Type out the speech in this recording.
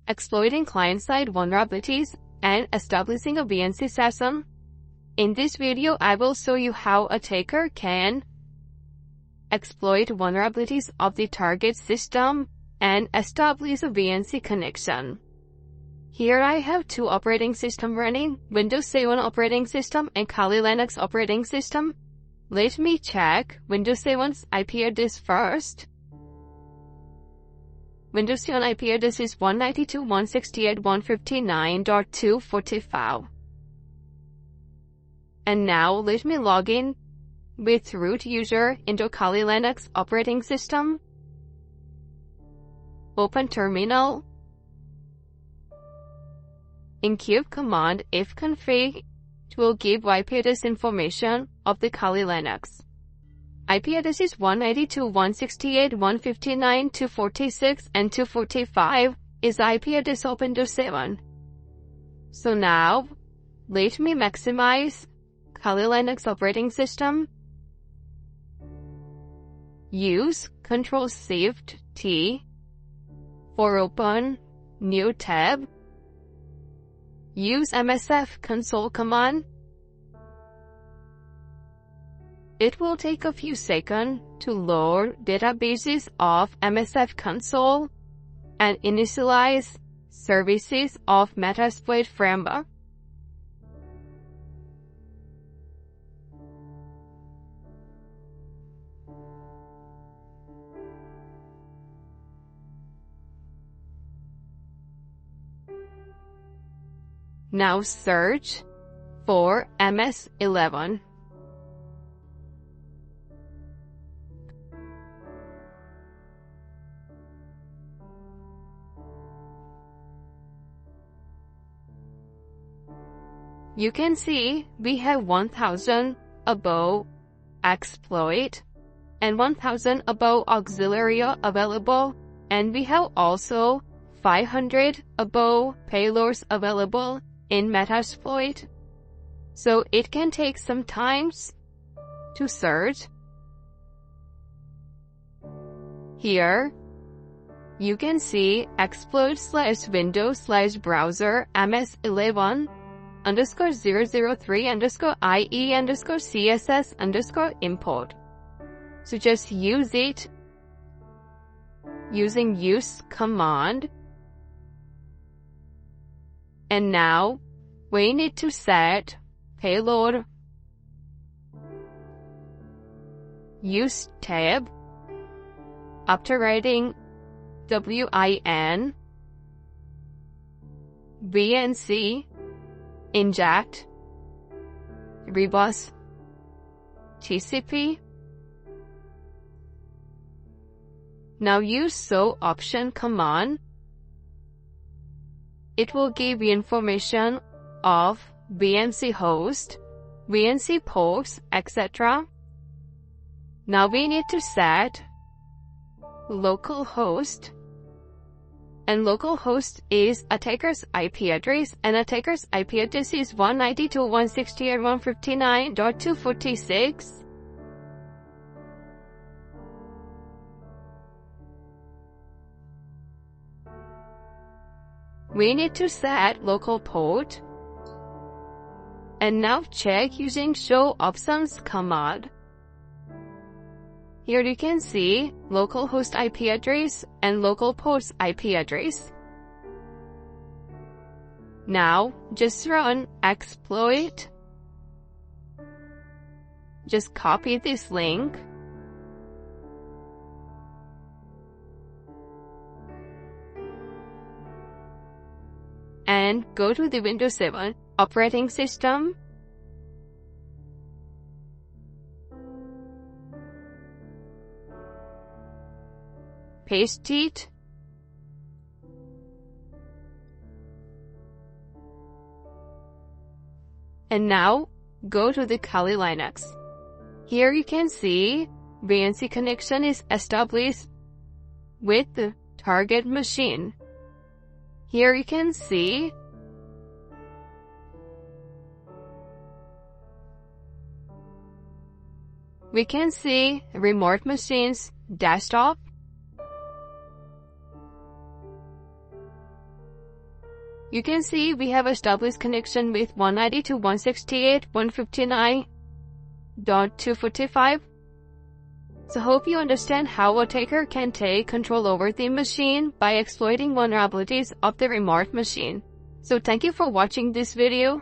exploiting client-side vulnerabilities, and establishing a VNC session. In this video, I will show you how a attacker can exploit vulnerabilities of the target system and establish a VNC connection. Here I have two operating systems running, Windows 7 operating system and Kali Linux operating system. Let me check Windows 7's IP address first. Windows 7 IP address is 192.168.159.245. And now let me log in with root user into Kali Linux operating system. Open terminal. Encrypt command ifconfig. It will give IP address information of the Kali Linux. IP address is 192.168.159.246 and 245 is IP address of Windows 7. So now, let me maximize Kali Linux operating system. Use Ctrl-Shift-T for open new tab. Use MSF console command. It will take a few seconds to load databases of MSF console and initialize services of Metasploit framework. Now search for MS11. You can see we have 1000 above exploit and 1000 above auxiliary available, and we have also 500 above payloads available in Metasploit. So it can take some time to search. Here you can see exploit/windows/browser ms11 _003 IE CSS import. So just use it using use command. And now we need to set payload. Use tab. After writing WIN VNC, inject rebus TCP. Now use show option command. It will give you information of VNC host, VNC ports, etc. Now we need to set localhost. And localhost is attacker's IP address, and attacker's IP address is 192.168.159.246. We need to set local port. And now check using show options command. Here you can see localhost IP address and local port's IP address. Now just run exploit. Just copy this link. And go to the Windows 7 operating system. Paste it. And now go to the Kali Linux. Here you can see VNC connection is established with the target machine. Here you can see we can see remote machines, desktop, You can see we have established connection with 192.168.159.245. So hope you understand how attacker can take control over the machine by exploiting vulnerabilities of the remote machine. So thank you for watching this video.